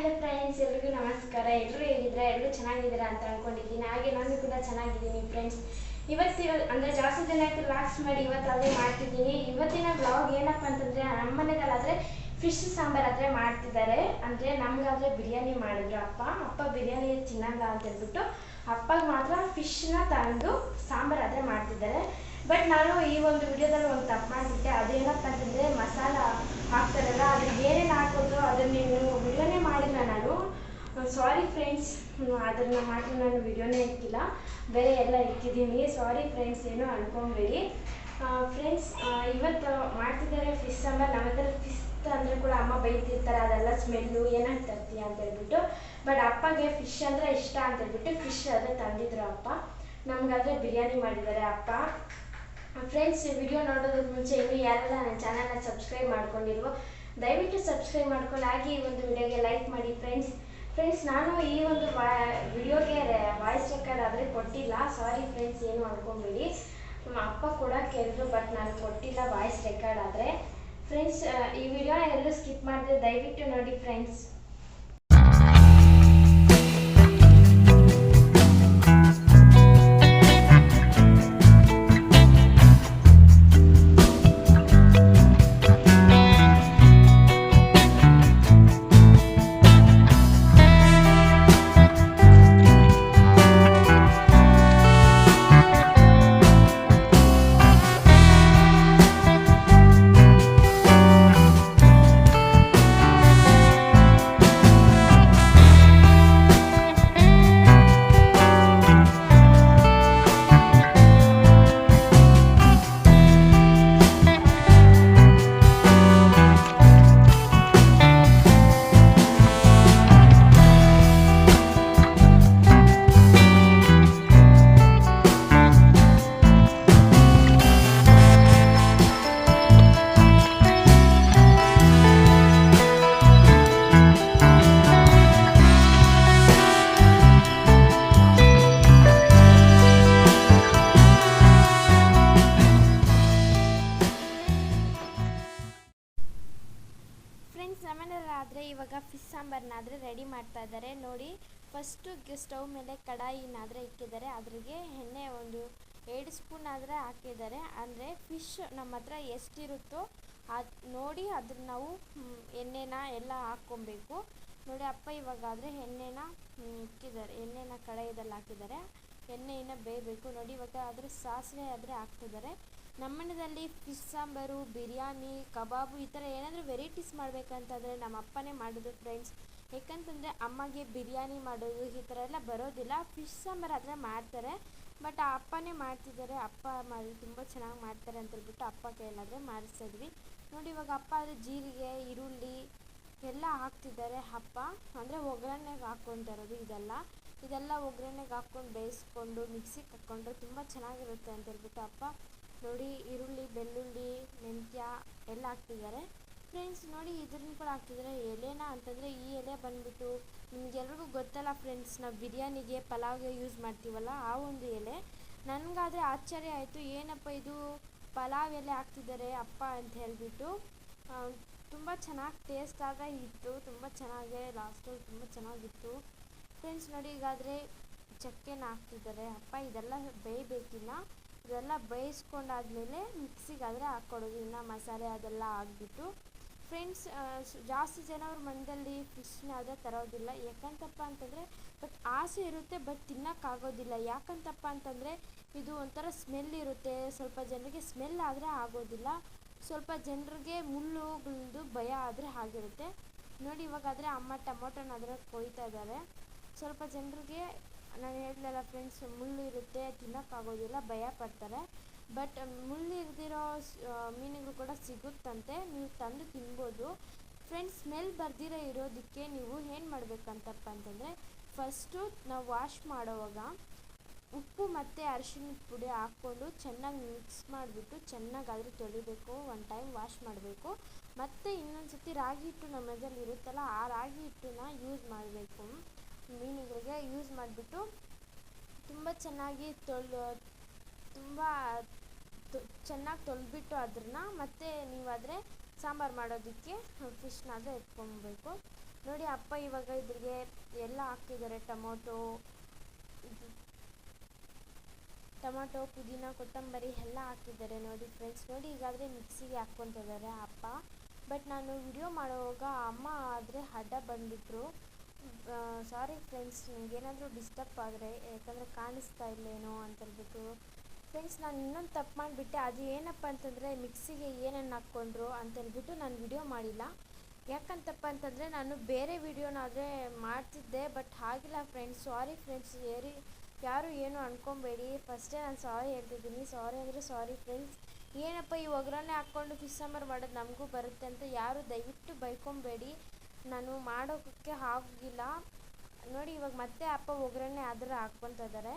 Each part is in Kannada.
ಹಲೋ ಫ್ರೆಂಡ್ಸ್, ಎಲ್ರಿಗೂ ನಮಸ್ಕಾರ. ಎಲ್ಲರೂ ಹೇಗಿದ್ರೆ ಎಲ್ಲರೂ ಚೆನ್ನಾಗಿದ್ದೀರಾ ಅಂತ ಅನ್ಕೊಂಡಿದ್ದೀನಿ. ಹಾಗೆ ನಾನು ಕೂಡ ಚೆನ್ನಾಗಿದ್ದೀನಿ ಫ್ರೆಂಡ್ಸ್. ಅಂದರೆ ಜಾಸ್ತಿ ಜನ ಆಯಿತು ಲಾಸ್ಟ್ ಮಾಡಿ ಇವತ್ತಾದರೆ ಮಾಡ್ತಿದ್ದೀನಿ. ಇವತ್ತಿನ ಬ್ಲಾಗ್ ಏನಪ್ಪ ಅಂತಂದರೆ, ನಮ್ಮ ಮನೆಯಲ್ಲಾದರೆ ಫಿಶ್ ಸಾಂಬಾರು ಆದರೆ ಮಾಡ್ತಿದ್ದಾರೆ. ಅಂದರೆ ನಮಗಾದರೆ ಬಿರಿಯಾನಿ ಮಾಡಿದ್ರು ಅಪ್ಪ ಬಿರಿಯಾನಿ ತಿನ್ನಲ್ಲ ಅಂತ ಹೇಳ್ಬಿಟ್ಟು ಅಪ್ಪಗೆ ಮಾತ್ರ ಫಿಶ್ನ ತಂದು ಸಾಂಬಾರು ಆದರೆ ಮಾಡ್ತಿದ್ದಾರೆ. ಬಟ್ ನಾನು ಈ ಒಂದು ವಿಡಿಯೋದಲ್ಲಿ ಒಂದು ತಪ್ಪು ಮಾಡಿಬಿಟ್ಟೆ. ಅದೇನಪ್ಪ ಅಂತಂದರೆ, ಮಸಾಲ ಹಾಕ್ತಾರಲ್ಲ ಅದಕ್ಕೆ ಏನೇನು ಹಾಕೋದು ಅದನ್ನು ನೀವು ವಿಡಿಯೋನೇ ಮಾಡಿಲ್ಲ. ನಾನು ಸಾರಿ ಫ್ರೆಂಡ್ಸ್, ಅದನ್ನು ಮಾತ್ರ ನಾನು ವಿಡಿಯೋನೇ ಇಕ್ಕಿಲ್ಲ, ಬೇರೆ ಎಲ್ಲ ಇಕ್ಕಿದ್ದೀನಿ. ಸಾರಿ ಫ್ರೆಂಡ್ಸ್, ಏನೂ ಅನ್ಕೊಂಬೇಡಿ ಫ್ರೆಂಡ್ಸ್. ಇವತ್ತು ಮಾಡ್ತಿದ್ದಾರೆ ಫಿಶ್ ಸಾಂಬಾರು. ನಮ್ಮ ಹತ್ರ ಫಿಶ್ ಅಂದರೆ ಕೂಡ ಅಮ್ಮ ಬೈತಿರ್ತಾರೆ, ಅದೆಲ್ಲ ಸ್ಮೆಲ್ಲು ಏನಾಗಿ ತರ್ತೀಯ ಅಂತ ಹೇಳ್ಬಿಟ್ಟು. ಬಟ್ ಅಪ್ಪಗೆ ಫಿಶ್ ಅಂದರೆ ಇಷ್ಟ ಅಂತ ಹೇಳ್ಬಿಟ್ಟು ಫಿಶ್ ಅದೇ ತಂದಿದ್ರು ಅಪ್ಪ. ನಮಗಾದರೆ ಬಿರಿಯಾನಿ ಮಾಡಿದ್ದಾರೆ ಅಪ್ಪ. ಫ್ರೆಂಡ್ಸ್, ವಿಡಿಯೋ ನೋಡೋದಕ್ಕೆ ಮುಂಚೆ ಇನ್ನೂ ಯಾರೆಲ್ಲ ನನ್ನ ಚಾನಲ್ನ ಸಬ್ಸ್ಕ್ರೈಬ್ ಮಾಡ್ಕೊಂಡಿಲ್ವೋ ದಯವಿಟ್ಟು ಸಬ್ಸ್ಕ್ರೈಬ್ ಮಾಡ್ಕೊಂಡು ಹಾಗೆ ಈ ಒಂದು ವಿಡಿಯೋಗೆ ಲೈಕ್ ಮಾಡಿ ಫ್ರೆಂಡ್ಸ್. ನಾನು ಈ ಒಂದು ವಿಡಿಯೋಗೆ ವಾಯ್ಸ್ ರೆಕಾರ್ಡ್ ಆದರೆ ಕೊಟ್ಟಿಲ್ಲ. ಸಾರಿ ಫ್ರೆಂಡ್ಸ್, ಏನು ಅನ್ಕೊಂಬೇಡಿ. ಅಪ್ಪ ಕೂಡ ಕೇಳಿದ್ರು, ಬಟ್ ನಾನು ಕೊಟ್ಟಿಲ್ಲ ವಾಯ್ಸ್ ರೆಕಾರ್ಡ್ ಆದರೆ. ಫ್ರೆಂಡ್ಸ್, ಈ ವಿಡಿಯೋನ ಎಲ್ಲರೂ ಸ್ಕಿಪ್ ಮಾಡಿದ್ರೆ ದಯವಿಟ್ಟು ನೋಡಿ ಫ್ರೆಂಡ್ಸ್. ನಮ್ಮನೇಲಾದರೆ ಇವಾಗ ಫಿಶ್ ಸಾಂಬಾರನ್ನಾದರೆ ರೆಡಿ ಮಾಡ್ತಾ ಇದ್ದಾರೆ ನೋಡಿ. ಫಸ್ಟು ಸ್ಟವ್ ಮೇಲೆ ಕಡಾಯಿನಾದರೆ ಇಕ್ಕಿದ್ದಾರೆ. ಅದ್ರಿಗೆ ಎಣ್ಣೆ ಒಂದು 2 ಸ್ಪೂನ್ ಆದರೆ ಹಾಕಿದ್ದಾರೆ. ಅಂದರೆ ಫಿಶ್ ನಮ್ಮ ಹತ್ರ ಎಷ್ಟಿರುತ್ತೋ ಅದು ನೋಡಿ ಅದನ್ನು ನಾವು ಎಣ್ಣೆನ ಎಲ್ಲ ಹಾಕ್ಕೊಬೇಕು ನೋಡಿ. ಅಪ್ಪ ಇವಾಗಾದರೆ ಎಣ್ಣೆನ ಇಕ್ಕಿದ್ದಾರೆ, ಎಣ್ಣೆನ ಕಡಾಯಿದಲ್ಲಿ ಹಾಕಿದ್ದಾರೆ. ಎಣ್ಣೆಯನ್ನು ಬೇಯಬೇಕು ನೋಡಿ. ಇವಾಗ ಆದರೆ ಸಾಸಿವೆ ಆದರೆ ಹಾಕ್ತಿದ್ದಾರೆ. ನಮ್ಮನೆಯಲ್ಲಿ ಫಿಶ್ ಸಾಂಬಾರು, ಬಿರಿಯಾನಿ, ಕಬಾಬು ಈ ಥರ ಏನಾದರೂ ವೆರೈಟೀಸ್ ಮಾಡಬೇಕಂತಂದರೆ ನಮ್ಮ ಅಪ್ಪನೇ ಮಾಡೋದು ಫ್ರೆಂಡ್ಸ್. ಯಾಕಂತಂದರೆ ಅಮ್ಮಗೆ ಬಿರಿಯಾನಿ ಮಾಡೋದು ಈ ಥರ ಎಲ್ಲ ಬರೋದಿಲ್ಲ. ಫಿಶ್ ಸಾಂಬಾರು ಆದರೆ ಮಾಡ್ತಾರೆ, ಬಟ್ ಆ ಅಪ್ಪನೇ ಮಾಡ್ತಿದ್ದಾರೆ. ಅಪ್ಪ ಮಾಡಿ ತುಂಬ ಚೆನ್ನಾಗಿ ಮಾಡ್ತಾರೆ ಅಂತ ಹೇಳ್ಬಿಟ್ಟು ಅಪ್ಪ ಕೈಯಲ್ಲಾದರೆ ಮಾಡಿಸ್ತಿದ್ವಿ ನೋಡಿ. ಇವಾಗ ಅಪ್ಪ ಆದರೆ ಜೀರಿಗೆ, ಈರುಳ್ಳಿ ಎಲ್ಲ ಹಾಕ್ತಿದ್ದಾರೆ. ಅಪ್ಪ ಅಂದರೆ ಒಗ್ಗರಣೆಗೆ ಹಾಕ್ಕೊತಾ ಇರೋದು ಇದೆಲ್ಲ ಒಗ್ಗರಣೆಗೆ ಹಾಕ್ಕೊಂಡು ಬೇಯಿಸ್ಕೊಂಡು ಮಿಕ್ಸಿಗೆ ಹಾಕ್ಕೊಂಡ್ರೆ ತುಂಬ ಚೆನ್ನಾಗಿರುತ್ತೆ ಅಂತ ಹೇಳ್ಬಿಟ್ಟು ಅಪ್ಪ ನೋಡಿ ಈರುಳ್ಳಿ, ಬೆಳ್ಳುಳ್ಳಿ, ಮೆಂತ್ಯ ಎಲ್ಲ ಹಾಕ್ತಿದ್ದಾರೆ ಫ್ರೆಂಡ್ಸ್. ನೋಡಿ ಇದನ್ನು ಕೂಡ ಹಾಕ್ತಿದ್ದಾರೆ. ಎಲೆನ ಅಂತಂದರೆ ಈ ಎಲೆ ಬಂದುಬಿಟ್ಟು ನಿಮಗೆಲ್ರಿಗೂ ಗೊತ್ತಲ್ಲ ಫ್ರೆಂಡ್ಸ್, ನಾವು ಬಿರಿಯಾನಿಗೆ, ಪಲಾವ್ಗೆ ಯೂಸ್ ಮಾಡ್ತೀವಲ್ಲ ಆ ಒಂದು ಎಲೆ. ನನಗಾದರೆ ಆಶ್ಚರ್ಯ ಆಯಿತು, ಏನಪ್ಪ ಇದು ಪಲಾವ್ ಎಲೆ ಹಾಕ್ತಿದ್ದಾರೆ ಅಪ್ಪ ಅಂತ ಹೇಳಿಬಿಟ್ಟು. ತುಂಬ ಚೆನ್ನಾಗಿ ಟೇಸ್ಟ್ ಆಗ ಇತ್ತು, ತುಂಬ ಚೆನ್ನಾಗೇ ಲಾಸ್ಟಲ್ಲಿ ತುಂಬ ಚೆನ್ನಾಗಿತ್ತು ಫ್ರೆಂಡ್ಸ್. ನೋಡಿ ಈಗಾದರೆ ಚಕ್ಕೆನ ಹಾಕ್ತಿದ್ದಾರೆ ಅಪ್ಪ. ಇದೆಲ್ಲ ಬೇಯಬೇಕಿನ್ನ, ಇದೆಲ್ಲ ಬೇಯಿಸ್ಕೊಂಡಾದ್ಮೇಲೆ ಮಿಕ್ಸಿಗಾದರೆ ಹಾಕ್ಕೊಡೋದು. ಇನ್ನು ಮಸಾಲೆ ಅದೆಲ್ಲ ಹಾಕ್ಬಿಟ್ಟು ಫ್ರೆಂಡ್ಸ್. ಜಾಸ್ತಿ ಜನ ಅವ್ರ ಮನದಲ್ಲಿ ಫಿಶ್ನ ಅದೇ ತರೋದಿಲ್ಲ. ಯಾಕಂತಪ್ಪ ಅಂತಂದರೆ ಬಟ್ ಆಸೆ ಇರುತ್ತೆ, ಬಟ್ ತಿನ್ನೋಕ್ಕಾಗೋದಿಲ್ಲ. ಯಾಕಂತಪ್ಪ ಅಂತಂದರೆ ಇದು ಒಂಥರ ಸ್ಮೆಲ್ ಇರುತ್ತೆ. ಸ್ವಲ್ಪ ಜನರಿಗೆ ಸ್ಮೆಲ್ ಆದರೆ ಆಗೋದಿಲ್ಲ, ಸ್ವಲ್ಪ ಜನರಿಗೆ ಮುಳ್ಳುಗಳದ್ದು ಭಯ ಆದರೆ ಆಗಿರುತ್ತೆ ನೋಡಿ. ಇವಾಗಾದರೆ ಅಮ್ಮ ಟೊಮೊಟೊನಾದರೆ ಕೊಯ್ತಾ ಇದ್ದಾರೆ. ಸ್ವಲ್ಪ ಜನರಿಗೆ ನಾನು ಹೇಳಿದ್ನಲ್ಲ ಫ್ರೆಂಡ್ಸ್, ಮುಳ್ಳು ಇರುತ್ತೆ, ತಿನ್ನೋಕ್ಕಾಗೋದಿಲ್ಲ, ಭಯ ಪಡ್ತಾರೆ. ಬಟ್ ಮುಳ್ಳು ಇರ್ದಿರೋ ಮೀನುಗಳು ಕೂಡ ಸಿಗುತ್ತಂತೆ, ನೀವು ತಂದು ತಿನ್ಬೋದು ಫ್ರೆಂಡ್ಸ್. ಸ್ಮೆಲ್ ಬರ್ದಿರೋ ಇರೋದಕ್ಕೆ ನೀವು ಏನು ಮಾಡಬೇಕಂತಪ್ಪ ಅಂತಂದರೆ, ಫಸ್ಟು ನಾವು ವಾಶ್ ಮಾಡೋವಾಗ ಉಪ್ಪು ಮತ್ತು ಅರಿಶಿಣದ ಪುಡಿ ಹಾಕ್ಕೊಂಡು ಚೆನ್ನಾಗಿ ಮಿಕ್ಸ್ ಮಾಡಿಬಿಟ್ಟು ಚೆನ್ನಾಗಾದರೆ ತೊಳಿಬೇಕು. 1 ಟೈಮ್ ವಾಶ್ ಮಾಡಬೇಕು. ಮತ್ತು ಇನ್ನೊಂದು ಸತಿ ರಾಗಿ ಹಿಟ್ಟು ನಮ್ಮ ಮನೇಲಿ ಇರುತ್ತಲ್ಲ, ಆ ರಾಗಿ ಹಿಟ್ಟನ್ನ ಯೂಸ್ ಮಾಡಬೇಕು. ಮೀನುಗಳಿಗೆ ಯೂಸ್ ಮಾಡಿಬಿಟ್ಟು ತುಂಬ ಚೆನ್ನಾಗಿ ಚೆನ್ನಾಗಿ ತೊಳೆದ್ಬಿಟ್ಟು ಅದನ್ನು ಮತ್ತೆ ನೀವಾದರೆ ಸಾಂಬಾರು ಮಾಡೋದಕ್ಕೆ ಫಿಶ್ನಾದರೆ ಎತ್ಕೊಬೇಕು ನೋಡಿ ಅಪ್ಪ ಇವಾಗ ಇದ್ರಿಗೆ ಎಲ್ಲ ಹಾಕಿದ್ದಾರೆ, ಟೊಮೊಟೊ, ಪುದೀನ, ಕೊತ್ತಂಬರಿ ಎಲ್ಲ ಹಾಕಿದ್ದಾರೆ ನೋಡಿ ಫ್ರೆಂಡ್ಸ್. ನೋಡಿ ಈಗಾದರೆ ಮಿಕ್ಸಿಗೆ ಹಾಕ್ಕೊತಿದ್ದಾರೆ ಅಪ್ಪ. ಬಟ್ ನಾನು ವಿಡಿಯೋ ಮಾಡುವಾಗ ಅಮ್ಮ ಆದರೆ ಅಡ್ಡ ಬಂದುಬಿಟ್ರು. ಸಾರಿ ಫ್ರೆಂಡ್ಸ್, ನಿಮಗೇನಾದರೂ ಡಿಸ್ಟರ್ಬ್ ಆದರೆ, ಯಾಕಂದರೆ ಕಾಣಿಸ್ತಾ ಇಲ್ಲೇನೋ ಅಂತೇಳ್ಬಿಟ್ಟು. ಫ್ರೆಂಡ್ಸ್, ನಾನು ಇನ್ನೊಂದು ತಪ್ಪು ಮಾಡಿಬಿಟ್ಟೆ. ಅದು ಏನಪ್ಪ ಅಂತಂದರೆ ಮಿಕ್ಸಿಗೆ ಏನೇನು ಹಾಕ್ಕೊಂಡ್ರು ಅಂತೇಳ್ಬಿಟ್ಟು ನಾನು ವಿಡಿಯೋ ಮಾಡಿಲ್ಲ. ಯಾಕಂತಪ್ಪ ಅಂತಂದರೆ ನಾನು ಬೇರೆ ವಿಡಿಯೋನಾದರೆ ಮಾಡ್ತಿದ್ದೆ, ಬಟ್ ಆಗಿಲ್ಲ ಫ್ರೆಂಡ್ಸ್. ಸಾರಿ ಫ್ರೆಂಡ್ಸ್, ಯಾರು ಏನು ಅಂದ್ಕೊಬೇಡಿ. ಫಸ್ಟೇ ನಾನು ಸಾರಿ ಹೇಳ್ತಿದ್ದೀನಿ. ಸಾರಿ ಅಂದರೆ ಸಾರಿ ಫ್ರೆಂಡ್ಸ್. ಏನಪ್ಪ ಈ ಒಗ್ಗರಣೆ ಹಾಕ್ಕೊಂಡು ಫಿಶ್ ಸಾಂಬಾರು ಮಾಡೋದು ನಮಗೂ ಬರುತ್ತೆ ಅಂತ ಯಾರು ದಯವಿಟ್ಟು ಬೈಕೊಬೇಡಿ. ನಾನು ಮಾಡೋಕ್ಕೆ ಆಗಿಲ್ಲ ನೋಡಿ. ಇವಾಗ ಮತ್ತೆ ಅಪ್ಪ ಒಗ್ಗರಣೆ ಆದರೆ ಹಾಕ್ಕೊತಾ ಇದ್ದಾರೆ.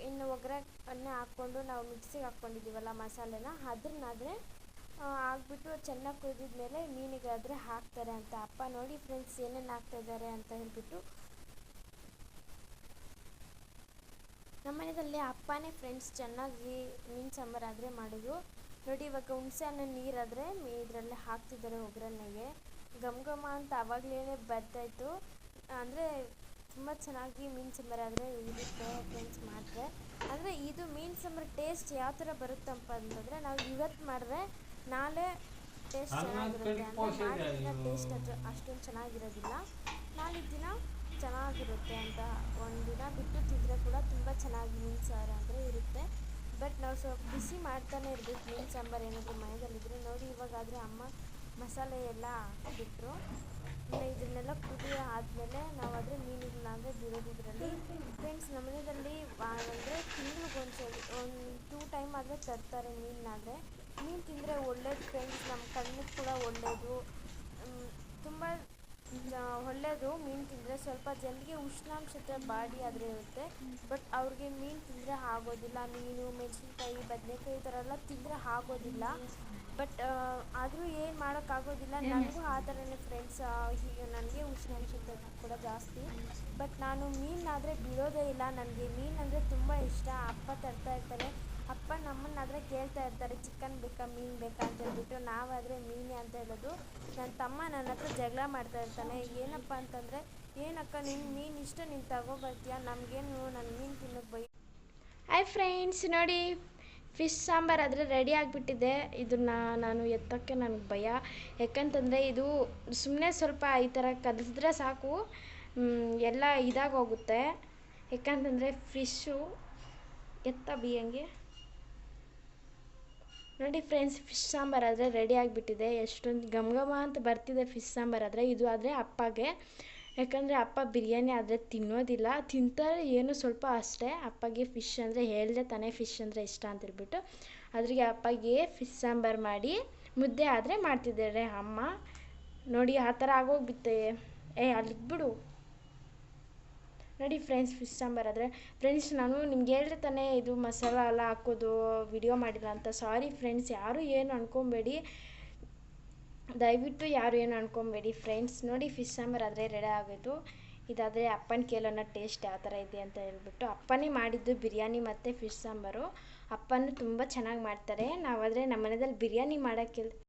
ಇನ್ನು ಒಗ್ಗರಣೆ ಹಾಕ್ಕೊಂಡು ನಾವು ಮಿಕ್ಸಿಗೆ ಹಾಕ್ಕೊಂಡಿದ್ದೀವಲ್ಲ ಮಸಾಲೆನ, ಅದನ್ನಾದರೆ ಹಾಕ್ಬಿಟ್ಟು ಚೆನ್ನಾಗಿ ಕುದಿದ್ಮೇಲೆ ಮೀನಿಗಾದರೆ ಹಾಕ್ತಾರೆ ಅಂತ ಅಪ್ಪ. ನೋಡಿ ಫ್ರೆಂಡ್ಸ್ ಏನೇನು ಹಾಕ್ತಾಯಿದ್ದಾರೆ ಅಂತ ಹೇಳ್ಬಿಟ್ಟು. ನಮ್ಮ ಮನೆಯಲ್ಲಿ ಅಪ್ಪನೇ ಫ್ರೆಂಡ್ಸ್ ಚೆನ್ನಾಗಿ ಮೀನು ಸಾಂಬಾರು ಆದರೆ ಮಾಡೋದು ನೋಡಿ. ಇವಾಗ ಹುಣಸೆ ಹಣ್ಣು ನೀರಾದರೆ ಇದರಲ್ಲೇ ಹಾಕ್ತಿದ್ದಾರೆ ಒಗ್ಗರಣೆಗೆ. ಘಮ ಘಮ ಅಂತ ಆವಾಗಲೇ ಬರ್ತಾಯಿತ್ತು. ಅಂದರೆ ತುಂಬ ಚೆನ್ನಾಗಿ ಮೀನು ಸಾಂಬಾರು ಆದರೆ ಇರುತ್ತೆ ಫ್ರೆಂಡ್ಸ್ ಮಾಡಿದ್ರೆ. ಅಂದರೆ ಇದು ಮೀನು ಸಾಂಬಾರು ಟೇಸ್ಟ್ ಯಾವ ಥರ ಬರುತ್ತಪ್ಪ ಅಂತಂದರೆ, ನಾವು ಇವತ್ತು ಮಾಡಿದ್ರೆ ನಾಳೆ ಟೇಸ್ಟ್ ಚೆನ್ನಾಗಿರುತ್ತೆ. ಅಂದರೆ ಮಾಡಿದ ಟೇಸ್ಟ್ ಅಷ್ಟೊಂದು ಚೆನ್ನಾಗಿರೋದಿಲ್ಲ, ನಾಳಿದ್ದು ದಿನ ಚೆನ್ನಾಗಿರುತ್ತೆ ಅಂತ. ಒಂದು ದಿನ ಬಿಟ್ಟು ತಿಂದರೆ ಕೂಡ ತುಂಬ ಚೆನ್ನಾಗಿ ಮೀನು ಸಾರು ಅಂದರೆ ಇರುತ್ತೆ. ಬಟ್ ನಾವು ಸ್ವಲ್ಪ ಬಿಸಿ ಮಾಡ್ತಾನೆ ಇರಬೇಕು ಮೀನು ಸಾಂಬಾರು ಏನಾದರೂ ಮನೆಯಲ್ಲಿದ್ದರೆ. ನೋಡಿ ಇವಾಗಾದರೆ ಅಮ್ಮ ಮಸಾಲೆ ಎಲ್ಲ ಹಾಕಿಬಿಟ್ರು. ಇದನ್ನೆಲ್ಲ ಕುದಿ ಆದಮೇಲೆ ನಾವಾದರೆ ಮೀನುಗಳನ್ನ ಅಂದರೆ ಬಿಡೋದಿದ್ರಲ್ಲಿ ಫ್ರೆಂಡ್ಸ್. ನಮ್ಮ ಮನೆಯಲ್ಲಿ ಅಂದರೆ ತಿಂಗ್ಳಿಗೆ ಒಂದು 2 ಟೈಮ್ ಆದರೆ ತರ್ತಾರೆ ಮೀನಾದರೆ. ಮೀನು ತಿಂದರೆ ಒಳ್ಳೇದು ಫ್ರೆಂಡ್ಸ್, ನಮ್ಮ ಕಣ್ಣಿಗೆ ಕೂಡ ಒಳ್ಳೆಯದು, ತುಂಬ ಒಳ್ಳೆಯದು. ಮೀನು ತಿಂದರೆ ಸ್ವಲ್ಪ ಜನರಿಗೆ ಉಷ್ಣಾಂಶದ ಬಾಡಿ ಆದರೆ ಇರುತ್ತೆ, ಬಟ್ ಅವ್ರಿಗೆ ಮೀನು ತಿಂದರೆ ಆಗೋದಿಲ್ಲ. ಮೀನು, ಮೆಣಸಿನ್ಕಾಯಿ, ಬದನೆಕಾಯಿ ಈ ಥರ ಎಲ್ಲ ತಿಂದರೆ ಆಗೋದಿಲ್ಲ. ಬಟ್ ಆದರೂ ಏನು ಮಾಡೋಕ್ಕಾಗೋದಿಲ್ಲ. ನನಗೂ ಆ ಥರನೇ ಫ್ರೆಂಡ್ಸ್. ಹೀಗೆ ನನಗೆ ಉಷ್ಣಾಂಶದ ಕೂಡ ಜಾಸ್ತಿ. ಬಟ್ ನಾನು ಮೀನಾದರೆ ಬಿಡೋದೇ ಇಲ್ಲ. ನನಗೆ ಮೀನು ಅಂದರೆ ತುಂಬ ಇಷ್ಟ. ಅಪ್ಪ ತರ್ತಾ ಇರ್ತಾರೆ. ಅಪ್ಪ ನಮ್ಮನ್ನಾದರೆ ಕೇಳ್ತಾ ಇರ್ತಾರೆ, ಚಿಕನ್ ಬೇಕಾ ಮೀನು ಬೇಕಾ ಅಂತ ಹೇಳ್ಬಿಟ್ಟು. ನಾವಾದರೆ ಮೀನೇ ಅಂತ ಹೇಳೋದು. ನನ್ನ ತಮ್ಮ ನನ್ನ ಹತ್ರ ಜಗಳ ಮಾಡ್ತಾ ಇರ್ತಾನೆ. ಏನಪ್ಪ ಅಂತಂದರೆ, ಏನಕ್ಕ ನಿನ್ನ ಮೀನು ಇಷ್ಟ, ನೀನು ತಗೊಬರ್ತೀಯ, ನಮಗೇನು ನನ್ನ ಮೀನು ತಿನ್ನೋಕೆ ಬೈ. ಹಾಯ್ ಫ್ರೆಂಡ್ಸ್, ನೋಡಿ ಫಿಶ್ ಸಾಂಬಾರು ಆದರೆ ರೆಡಿ ಆಗಿಬಿಟ್ಟಿದೆ. ಇದನ್ನು ನಾನು ಎತ್ತೋಕ್ಕೆ ನನಗೆ ಭಯ. ಯಾಕಂತಂದರೆ ಇದು ಸುಮ್ಮನೆ ಸ್ವಲ್ಪ ಈ ಥರ ಕದಲಿದ್ರೆ ಸಾಕು, ಎಲ್ಲ ಇದಾಗೋಗುತ್ತೆ. ಯಾಕಂತಂದರೆ ಫಿಶ್ಶು ಬಿಯಂಗೆ. ನೋಡಿ ಫ್ರೆಂಡ್ಸ್, ಫಿಶ್ ಸಾಂಬಾರು ಆದರೆ ರೆಡಿ ಆಗಿಬಿಟ್ಟಿದೆ. ಎಷ್ಟೊಂದು ಘಮ ಘಮ ಅಂತ ಬರ್ತಿದೆ ಫಿಶ್ ಸಾಂಬಾರು ಆದರೆ. ಇದು ಆದರೆ ಅಪ್ಪಗೆ, ಯಾಕಂದರೆ ಅಪ್ಪ ಬಿರಿಯಾನಿ ಆದರೆ ತಿನ್ನೋದಿಲ್ಲ, ತಿಂತಾರೆ ಏನು ಸ್ವಲ್ಪ ಅಷ್ಟೇ. ಅಪ್ಪಗೆ ಫಿಶ್ ಅಂದರೆ ಹೇಳಿದೆ ತಾನೇ ಫಿಶ್ ಅಂದರೆ ಇಷ್ಟ ಅಂತೇಳ್ಬಿಟ್ಟು. ಅದ್ರಿಗೆ ಅಪ್ಪಗೆ ಫಿಶ್ ಸಾಂಬಾರು ಮಾಡಿ ಮುದ್ದೆ ಆದರೆ ಮಾಡ್ತಿದ್ದಾರೆ ಅಮ್ಮ. ನೋಡಿ ಆ ಥರ ಆಗೋಗ್ಬಿಟ್ಟೆ. ಅಲ್ಲಿಗೆ ಬಿಡು. ನೋಡಿ ಫ್ರೆಂಡ್ಸ್, ಫಿಶ್ ಸಾಂಬಾರು ಆದರೆ ಫ್ರೆಂಡ್ಸ್, ನಾನು ನಿಮ್ಗೆ ಹೇಳಿದ್ರೆ ತಾನೇ ಇದು ಮಸಾಲ ಎಲ್ಲ ಹಾಕೋದು ವಿಡಿಯೋ ಮಾಡಿಲ್ಲ ಅಂತ. ಸಾರಿ ಫ್ರೆಂಡ್ಸ್, ಯಾರು ಏನು ಅಂದ್ಕೊಬೇಡಿ, ದಯವಿಟ್ಟು ಯಾರು ಏನು ಅಂದ್ಕೊಬೇಡಿ ಫ್ರೆಂಡ್ಸ್. ನೋಡಿ ಫಿಶ್ ಸಾಂಬಾರು ಆದರೆ ರೆಡಿ ಆಗೋಯ್ತು. ಇದಾದರೆ ಅಪ್ಪನ ಕೇಳೋಣ ಟೇಸ್ಟ್ ಯಾವ ಥರ ಇದೆ ಅಂತ ಹೇಳ್ಬಿಟ್ಟು. ಅಪ್ಪನೇ ಮಾಡಿದ್ದು ಬಿರಿಯಾನಿ ಮತ್ತು ಫಿಶ್ ಸಾಂಬಾರು. ಅಪ್ಪನೂ ತುಂಬ ಚೆನ್ನಾಗಿ ಮಾಡ್ತಾರೆ. ನಾವಾದರೆ ನಮ್ಮ ಮನೆಯಲ್ಲಿ ಬಿರಿಯಾನಿ ಮಾಡೋಕ್ಕೆ